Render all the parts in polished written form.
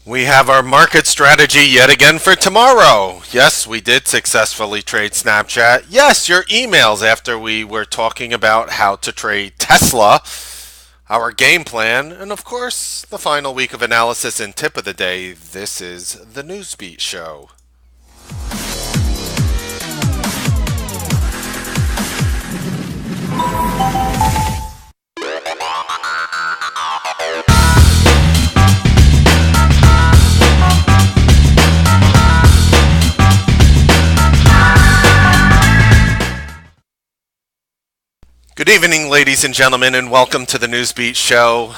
We have our market strategy yet again for tomorrow. Yes, we did successfully trade Snapchat. Yes, your emails after we were talking about how to trade Tesla, our game plan, and of course, the final week of analysis and tip of the day. This is the Newsbeat Show. Good evening, ladies and gentlemen, and welcome to the Newsbeat Show.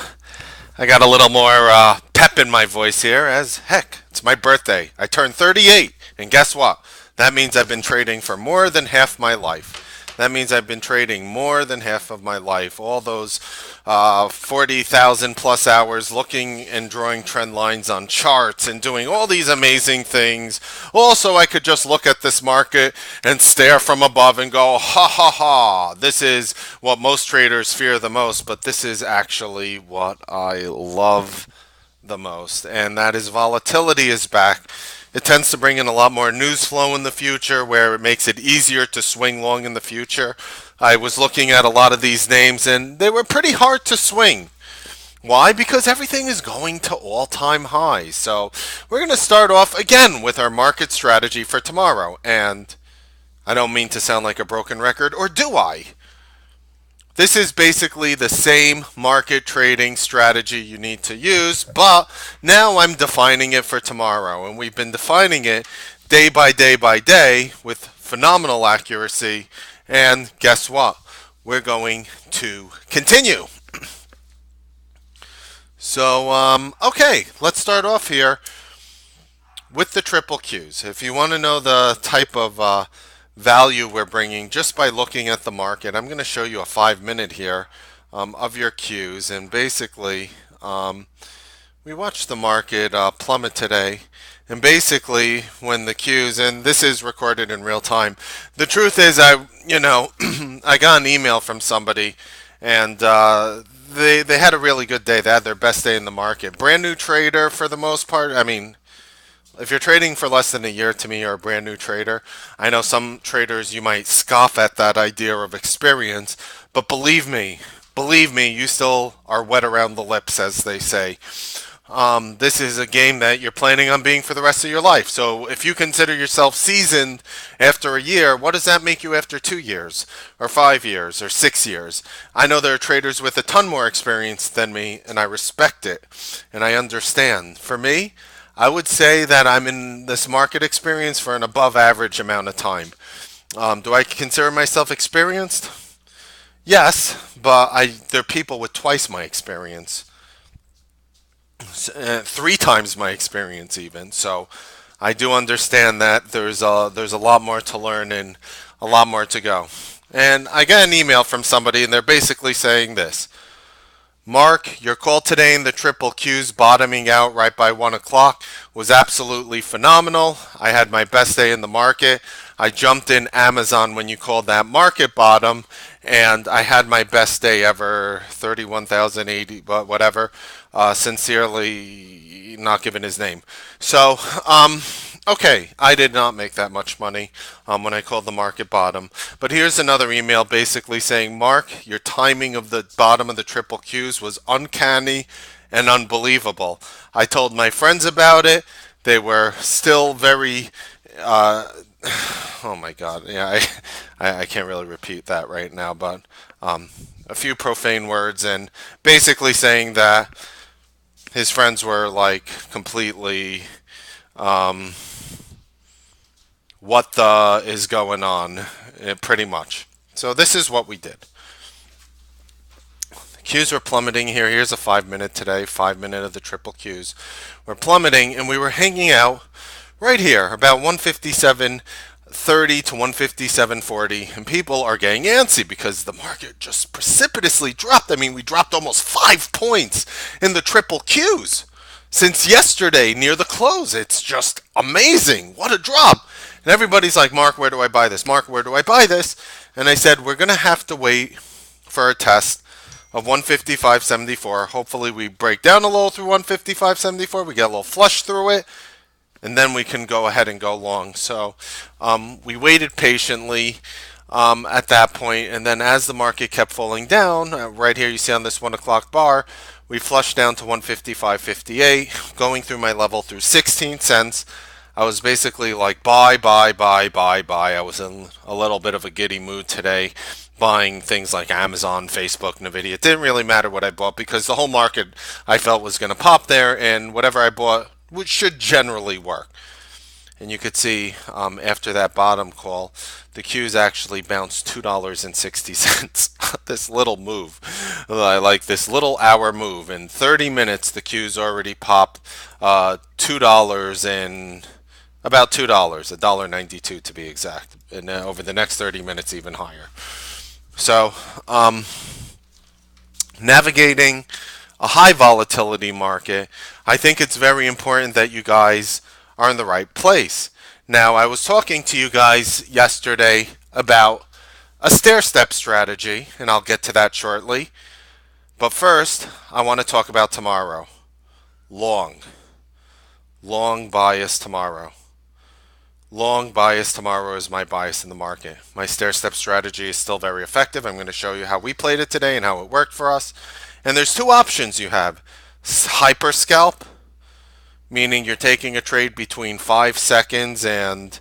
I got a little more pep in my voice here, as heck, it's my birthday. I turned 38, and guess what? That means I've been trading for more than half my life. That means I've been trading more than half of my life. All those 40,000 plus hours looking and drawing trend lines on charts and doing all these amazing things. Also, I could just look at this market and stare from above and go, ha ha ha. This is what most traders fear the most, but this is actually what I love the most, and that is volatility is back. It tends to bring in a lot more news flow in the future where it makes it easier to swing long in the future. I was looking at a lot of these names and they were pretty hard to swing. Why? Because everything is going to all-time highs. So we're going to start off again with our market strategy for tomorrow. And I don't mean to sound like a broken record, or do I? This is basically the same market trading strategy you need to use, but now I'm defining it for tomorrow. And we've been defining it day by day by day with phenomenal accuracy. And guess what? We're going to continue. So, okay, let's start off here with the triple Qs. If you want to know the type of value we're bringing just by looking at the market, I'm going to show you a 5-minute here of your Qs. And basically, we watched the market plummet today. And basically, when the Qs, and this is recorded in real time, the truth is, I got an email from somebody, and they had a really good day. They had their best day in the market. Brand new trader for the most part. I mean, if you're trading for less than a year, to me, you're a brand new trader. I know some traders, you might scoff at that idea of experience, but believe me, you still are wet around the lips, as they say. This is a game that you're planning on being for the rest of your life. So if you consider yourself seasoned after a year, what does that make you after 2 years, or 5 years, or 6 years? I know there are traders with a ton more experience than me, and I respect it, and I understand. For me, I would say that I'm in this market experience for an above average amount of time. Do I consider myself experienced? Yes, but there are people with twice my experience, 3 times my experience even. So I do understand that there's a lot more to learn and a lot more to go. And I got an email from somebody, and they're basically saying this. Mark, your call today in the triple Qs bottoming out right by 1 o'clock was absolutely phenomenal. I had my best day in the market. I jumped in Amazon when you called that market bottom, and I had my best day ever, 31,080, but whatever. Sincerely, not giving his name. So, okay, I did not make that much money when I called the market bottom. But here's another email basically saying, Mark, your timing of the bottom of the triple Qs was uncanny and unbelievable. I told my friends about it. They were still very... oh my God. Yeah, I can't really repeat that right now, but a few profane words, and basically saying that his friends were like completely... what the is going on, pretty much. So this is what we did. The Qs were plummeting here. Here's a 5-minute today, 5-minute of the triple Qs. We're plummeting, and we were hanging out right here, about 157.30 to 157.40, and people are getting antsy because the market just precipitously dropped. I mean, we dropped almost 5 points in the triple Qs since yesterday near the close. It's just amazing. What a drop. And everybody's like, Mark, where do I buy this? Mark, where do I buy this? And I said, we're going to have to wait for a test of 155.74. Hopefully we break down a little through 155.74. We get a little flush through it, and then we can go ahead and go long. So we waited patiently at that point, and then as the market kept falling down, right here you see on this 1 o'clock bar, we flushed down to 155.58, going through my level through 16 cents. I was basically like buy, buy, buy, buy, buy. I was in a little bit of a giddy mood today, buying things like Amazon, Facebook, Nvidia. It didn't really matter what I bought because the whole market I felt was going to pop there, and whatever I bought, which should generally work. And you could see after that bottom call, the Q's actually bounced $2.60. This little move, like this little hour move. In 30 minutes, the Q's already popped $2 and about $2, $1.92 to be exact. And over the next 30 minutes, even higher. So, navigating a high volatility market, I think it's very important that you guys are in the right place. Now, I was talking to you guys yesterday about a stair-step strategy, and I'll get to that shortly. But first, I want to talk about tomorrow. Long bias tomorrow. Long bias tomorrow is my bias in the market. My stair-step strategy is still very effective. I'm going to show you how we played it today and how it worked for us. And there's two options you have. Hyper scalp, meaning you're taking a trade between 5 seconds and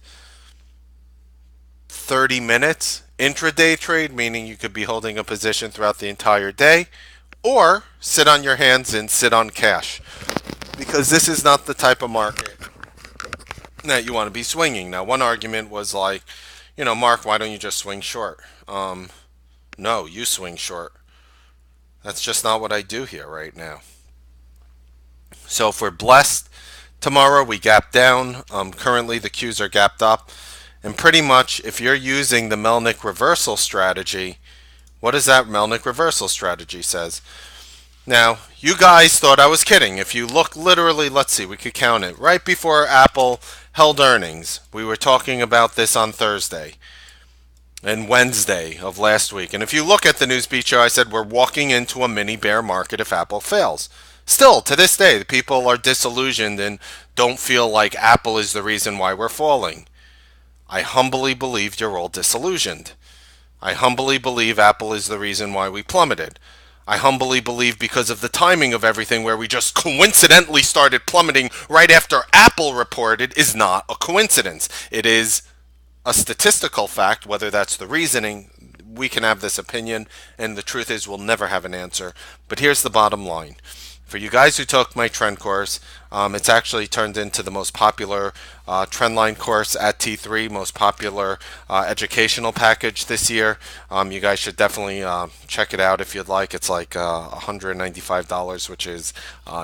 30 minutes. Intraday trade, meaning you could be holding a position throughout the entire day. Or sit on your hands and sit on cash. Because this is not the type of market that you want to be swinging. Now, one argument was like, Mark, why don't you just swing short? No, you swing short. That's just not what I do here right now. So if we're blessed tomorrow, we gap down. Currently, the Qs are gapped up. And pretty much, if you're using the Melnick reversal strategy, what does that Melnick reversal strategy says? Now, you guys thought I was kidding. If you look literally, let's see, we could count it. Right before Apple held earnings, we were talking about this on Thursday and Wednesday of last week. And if you look at the Newsbeat Show, I said we're walking into a mini bear market if Apple fails. Still, to this day, the people are disillusioned and don't feel like Apple is the reason why we're falling. I humbly believe you're all disillusioned. I humbly believe Apple is the reason why we plummeted. I humbly believe because of the timing of everything where we just coincidentally started plummeting right after Apple reported is not a coincidence. It is a statistical fact. Whether that's the reasoning, we can have this opinion, and the truth is we'll never have an answer. But here's the bottom line. For you guys who took my trend course, it's actually turned into the most popular trendline course at T3, most popular educational package this year. You guys should definitely check it out if you'd like. It's like $195, which is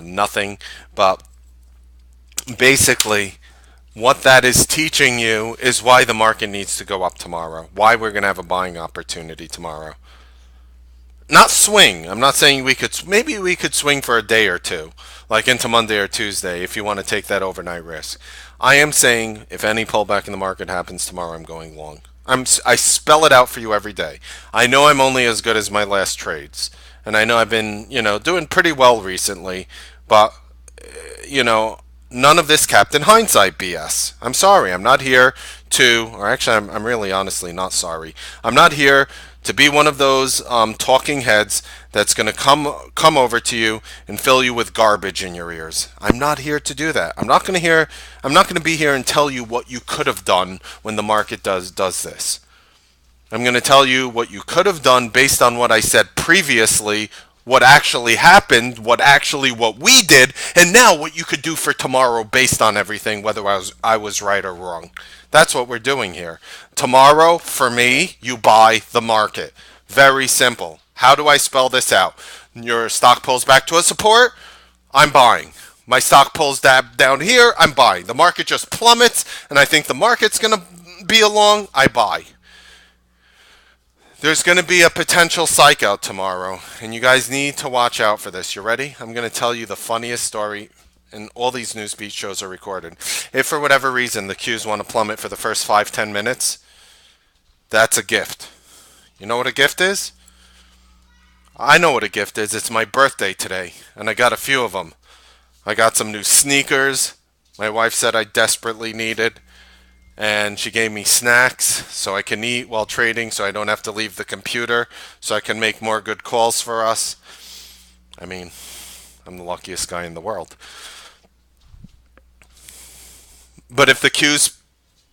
nothing. But basically, what that is teaching you is why the market needs to go up tomorrow, why we're going to have a buying opportunity tomorrow. Not swing. I'm not saying maybe we could swing for a day or two, like into Monday or Tuesday, if you want to take that overnight risk. I am saying if any pullback in the market happens tomorrow, I'm going long. I spell it out for you every day. I know I'm only as good as my last trades, and I know I've been, doing pretty well recently, but none of this Captain Hindsight BS. I'm sorry. I'm not here or actually, I'm really honestly not sorry. I'm not here to be one of those talking heads that's going to come over to you and fill you with garbage in your ears. I'm not here to do that. I'm not going to be here and tell you what you could have done when the market does this. I'm going to tell you what you could have done based on what I said previously, what actually happened, what we did, and now what you could do for tomorrow based on everything, whether I was right or wrong. That's what we're doing here. Tomorrow, for me, you buy the market. Very simple. How do I spell this out? Your stock pulls back to a support, I'm buying. My stock pulls down here, I'm buying. The market just plummets, and I think the market's going to be along, I buy. There's going to be a potential psych out tomorrow, and you guys need to watch out for this. You ready? I'm going to tell you the funniest story, and all these Newsbeat shows are recorded. If for whatever reason the Qs want to plummet for the first 5-10 minutes, that's a gift. You know what a gift is? I know what a gift is. It's my birthday today, and I got a few of them. I got some new sneakers. My wife said I desperately needed, and she gave me snacks so I can eat while trading, so I don't have to leave the computer, so I can make more good calls for us. I mean, I'm the luckiest guy in the world. But if the Qs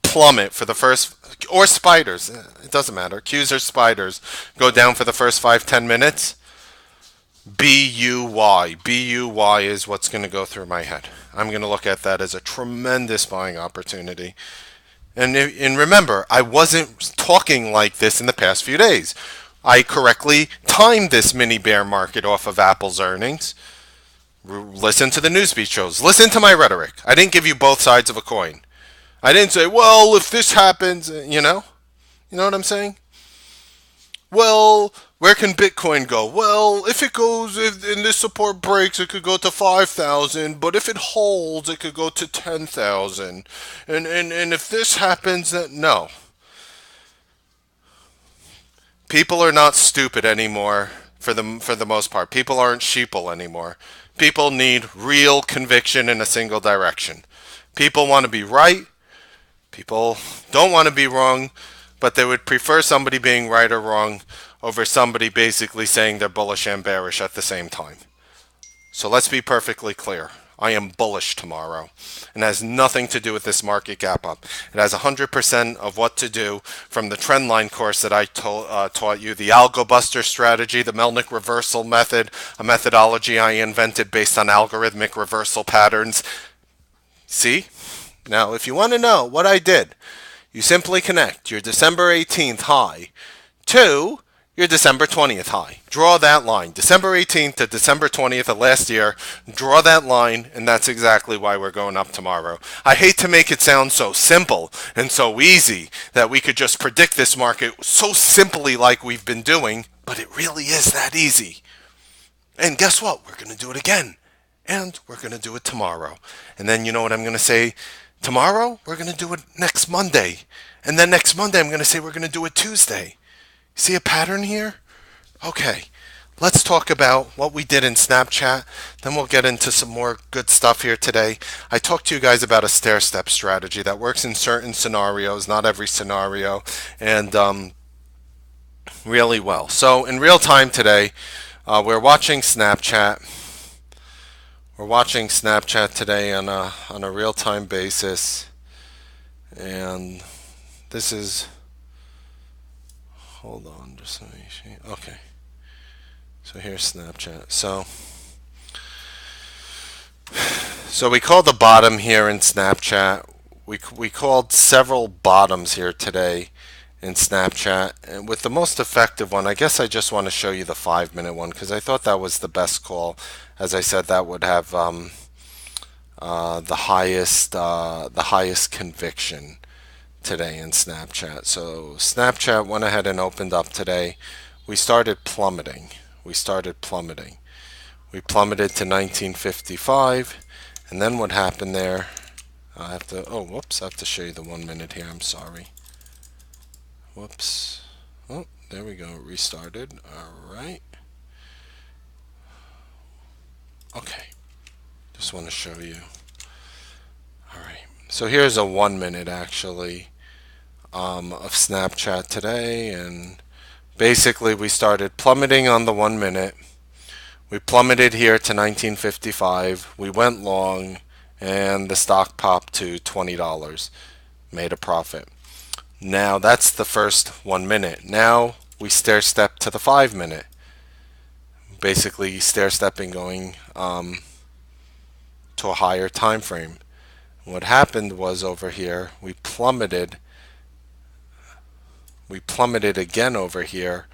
plummet for the first, or spiders, it doesn't matter. Qs or spiders go down for the first 5-10 minutes. BUY. BUY is what's going to go through my head. I'm going to look at that as a tremendous buying opportunity. And remember, I wasn't talking like this in the past few days. I correctly timed this mini bear market off of Apple's earnings. Listen to the Newsbeat shows. Listen to my rhetoric. I didn't give you both sides of a coin. I didn't say, well, if this happens, you know? You know what I'm saying? Well, where can Bitcoin go? Well, if it goes, if and this support breaks, it could go to 5,000. But if it holds, it could go to 10,000. And if this happens, then no. People are not stupid anymore. For the most part, people aren't sheeple anymore. People need real conviction in a single direction. People want to be right. People don't want to be wrong, but they would prefer somebody being right or wrong over somebody basically saying they're bullish and bearish at the same time. So let's be perfectly clear. I am bullish tomorrow. And it has nothing to do with this market gap up. It has 100% of what to do from the trendline course that I taught you, the Algo Buster strategy, the Melnick reversal method, a methodology I invented based on algorithmic reversal patterns. See? Now, if you want to know what I did, you simply connect your December 18th high to your December 20th high. Draw that line. December 18th to December 20th of last year. Draw that line, and that's exactly why we're going up tomorrow. I hate to make it sound so simple and so easy that we could just predict this market so simply like we've been doing, but it really is that easy. And guess what? We're going to do it again. And we're going to do it tomorrow. And then you know what I'm going to say? Tomorrow, we're going to do it next Monday. And then next Monday, I'm going to say we're going to do it Tuesday. See a pattern here? Okay, let's talk about what we did in Snapchat. Then we'll get into some more good stuff here today. I talked to you guys about a stair-step strategy that works in certain scenarios, not every scenario, and really well. So in real time today, we're watching Snapchat. We're watching Snapchat today on a real-time basis, and this is. Hold on, just let me see. Okay, so here's Snapchat. So we called the bottom here in Snapchat. We called several bottoms here today in Snapchat, and with the most effective one, I guess I just want to show you the 5-minute one because I thought that was the best call. As I said, that would have the highest conviction today in Snapchat. So Snapchat went ahead and opened up today. We started plummeting. We plummeted to 1955, and then what happened there? I have to. Oh, whoops! I have to show you the 1 minute here. I'm sorry. Whoops. Oh, there we go. Restarted. All right. Okay, just want to show you. Alright, so here's a 1 minute actually of Snapchat today, and basically we started plummeting on the 1 minute. We plummeted here to 1955. We went long, and the stock popped to $20. Made a profit. Now that's the first 1 minute. Now we stair step to the 5 minute. Basically stair stepping going to a higher time frame. What happened was over here we plummeted again over here,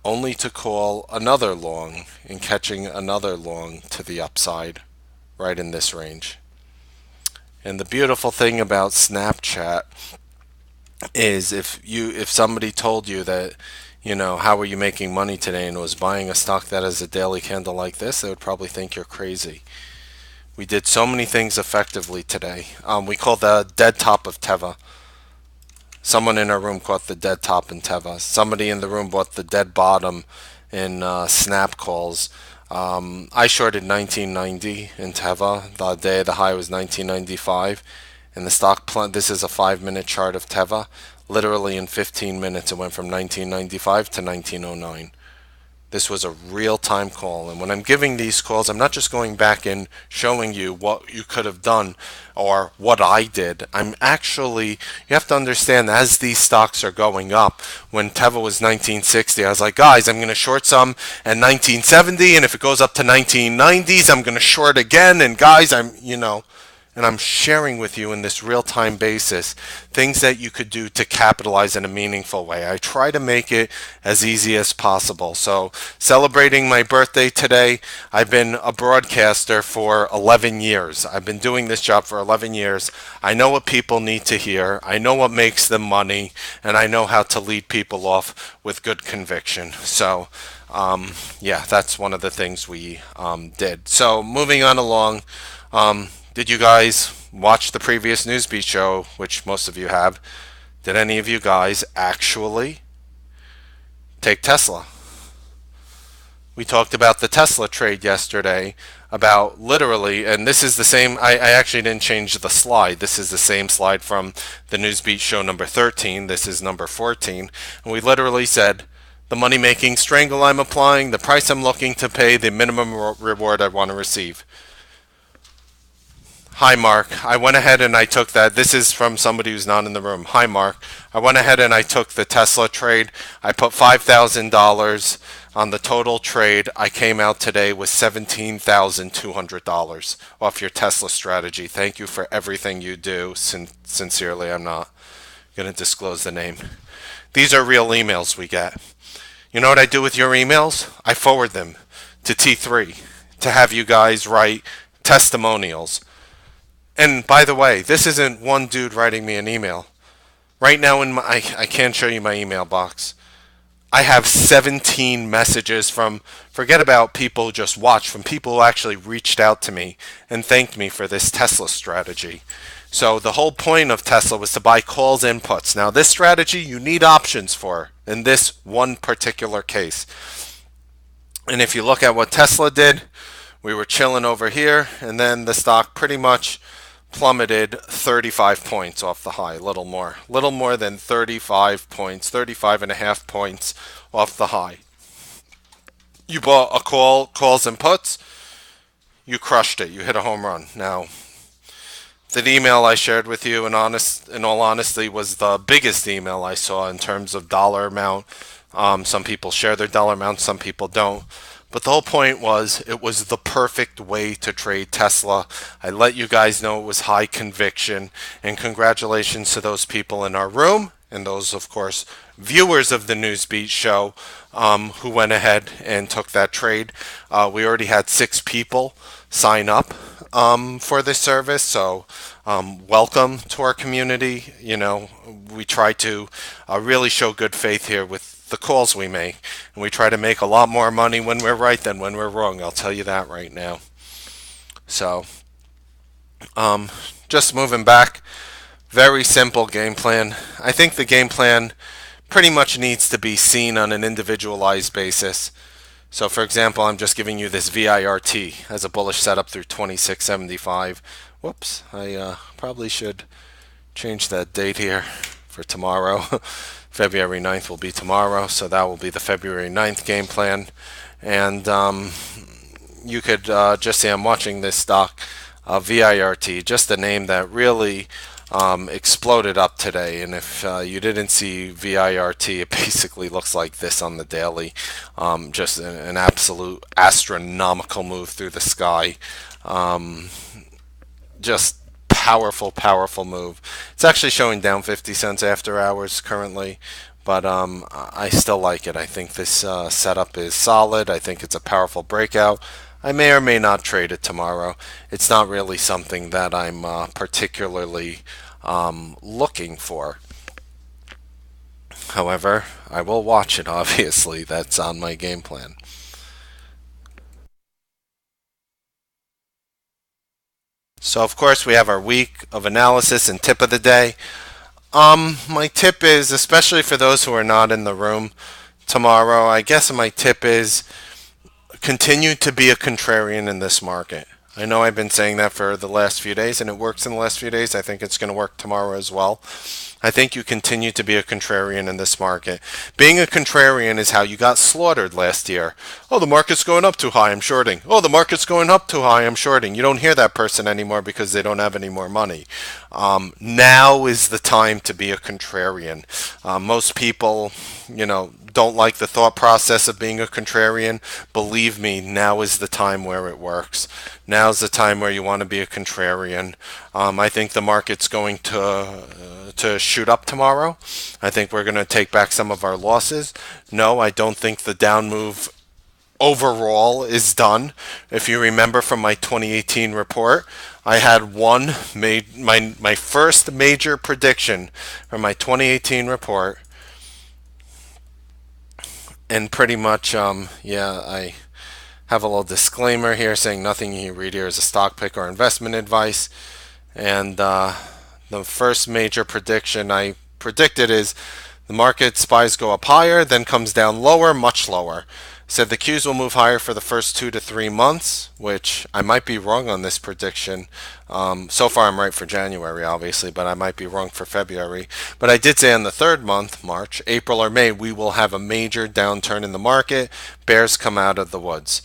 only to call another long and catching another long to the upside right in this range. And the beautiful thing about Snapchat is if somebody told you that, you know, how are you making money today, and was buying a stock that has a daily candle like this, they would probably think you're crazy. We did so many things effectively today. We called the dead top of Teva. Someone in our room caught the dead top in Teva. Somebody in the room bought the dead bottom in snap calls. I shorted 1990 in Teva. The day of the high was 1995. And the this is a 5 minute chart of Teva. Literally in 15 minutes, it went from 1995 to 1909. This was a real time call. And when I'm giving these calls, I'm not just going back and showing you what you could have done or what I did. I'm actually, you have to understand, as these stocks are going up, when Teva was 1960, I was like, guys, I'm going to short some in 1970. And if it goes up to 1990s, I'm going to short again. And guys, and I'm sharing with you in this real time basis things that you could do to capitalize in a meaningful way. I try to make it as easy as possible. So, celebrating my birthday today, I've been a broadcaster for 11 years. I've been doing this job for 11 years. I know what people need to hear, I know what makes them money, and I know how to lead people off with good conviction. So, yeah, that's one of the things we did. So, moving on along. Did you guys watch the previous Newsbeat show, which most of you have? Did any of you guys actually take Tesla? We talked about the Tesla trade yesterday, about literally, and this is the same, I actually didn't change the slide. This is the same slide from the Newsbeat show number 13. This is number 14. And we literally said, the money-making strangle I'm applying, the price I'm looking to pay, the minimum reward I want to receive. Hi, Mark. I went ahead and I took that. This is from somebody who's not in the room. Hi, Mark. I went ahead and I took the Tesla trade. I put $5,000 on the total trade. I came out today with $17,200 off your Tesla strategy. Thank you for everything you do. Sincerely, I'm not going to disclose the name. These are real emails we get. You know what I do with your emails? I forward them to T3 to have you guys write testimonials. And by the way, this isn't one dude writing me an email. Right now, I can't show you my email box. I have 17 messages from, forget about people who just watched, from people who actually reached out to me and thanked me for this Tesla strategy. So the whole point of Tesla was to buy calls inputs. Now this strategy you need options for in this one particular case. And if you look at what Tesla did, we were chilling over here, and then the stock pretty much plummeted 35 points off the high, little more than 35 points, 35 and a half points off the high. You bought a calls and puts, you crushed it, you hit a home run. Now, the email I shared with you, in all honesty, was the biggest email I saw in terms of dollar amount. Some people share their dollar amount, some people don't. But the whole point was, it was the perfect way to trade Tesla. I let you guys know it was high conviction. And congratulations to those people in our room, and those, of course, viewers of the Newsbeat show who went ahead and took that trade. We already had 6 people sign up for this service. So welcome to our community. You know, we try to really show good faith here with the calls we make, and we try to make a lot more money when we're right than when we're wrong. I'll tell you that right now. So just moving back, very simple game plan. I think the game plan pretty much needs to be seen on an individualized basis. So for example, I'm just giving you this VIRT as a bullish setup through 2675. Whoops, I probably should change that date here for tomorrow. February 9th will be tomorrow, so that will be the February 9th game plan. And you could just see I'm watching this stock, VIRT, just a name that really exploded up today. And if you didn't see VIRT, it basically looks like this on the daily. Just an absolute astronomical move through the sky. Just powerful move. It's actually showing down 50 cents after hours currently, but I still like it. I think this setup is solid. I think it's a powerful breakout. I may or may not trade it tomorrow. It's not really something that I'm particularly looking for. However, I will watch it, obviously. That's on my game plan. So of course we have our week of analysis and tip of the day. My tip is, especially for those who are not in the room, tomorrow. I guess my tip is continue to be a contrarian in this market. I know I've been saying that for the last few days, and it works in the last few days. I think it's going to work tomorrow as well. I think you continue to be a contrarian in this market. Being a contrarian is how you got slaughtered last year. Oh, the market's going up too high, I'm shorting. Oh, the market's going up too high, I'm shorting. You don't hear that person anymore because they don't have any more money. Now is the time to be a contrarian. Most people, don't like the thought process of being a contrarian. Believe me, now is the time where it works. Now's the time where you want to be a contrarian. I think the market's going to shoot up tomorrow. I think we're going to take back some of our losses. No, I don't think the down move overall is done. If you remember from my 2018 report, I had my first major prediction from my 2018 report, and pretty much, I have a little disclaimer here saying nothing you read here is a stock pick or investment advice. And the first major prediction I predicted is the market spies go up higher, then comes down lower, much lower. Said the Qs will move higher for the first 2 to 3 months, which I might be wrong on this prediction. So far I'm right for January, obviously, but I might be wrong for February. But I did say in the third month, March, April, or May, we will have a major downturn in the market. Bears come out of the woods.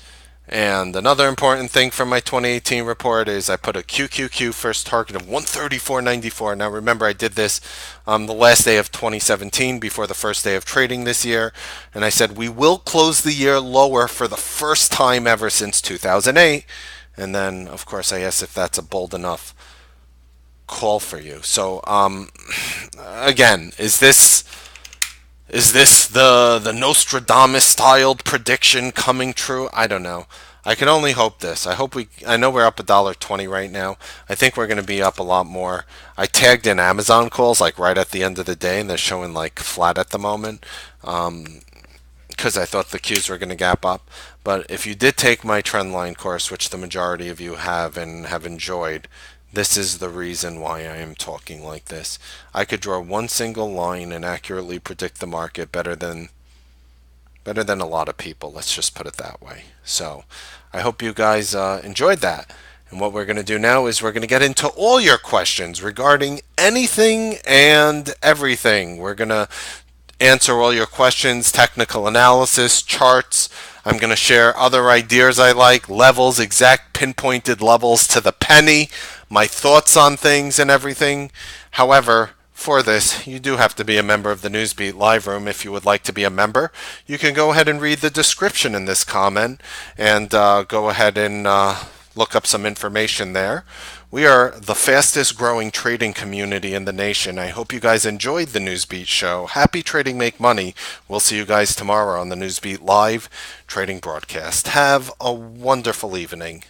And another important thing from my 2018 report is I put a QQQ first target of 134.94. Now remember, I did this the last day of 2017 before the first day of trading this year. And I said we will close the year lower for the first time ever since 2008. And then, of course, I asked if that's a bold enough call for you. So, again, is this the Nostradamus styled prediction coming true? I don't know. I can only hope this. I know we're up $1.20 right now. I think we're going to be up a lot more. I tagged in Amazon calls like right at the end of the day, and they're showing like flat at the moment. Because I thought the Qs were going to gap up. But if you did take my trendline course, which the majority of you have and have enjoyed, this is the reason why I am talking like this. I could draw one single line and accurately predict the market better than a lot of people. Let's just put it that way. So I hope you guys enjoyed that. And what we're going to do now is we're going to get into all your questions regarding anything and everything. We're going to answer all your questions, technical analysis, charts. I'm going to share other ideas I like, levels, exact pinpointed levels to the penny, my thoughts on things and everything. However, for this, you do have to be a member of the Newsbeat Live Room. If you would like to be a member, you can go ahead and read the description in this comment and go ahead and look up some information there. We are the fastest growing trading community in the nation. I hope you guys enjoyed the Newsbeat Show. Happy trading, make money. We'll see you guys tomorrow on the Newsbeat Live trading broadcast. Have a wonderful evening.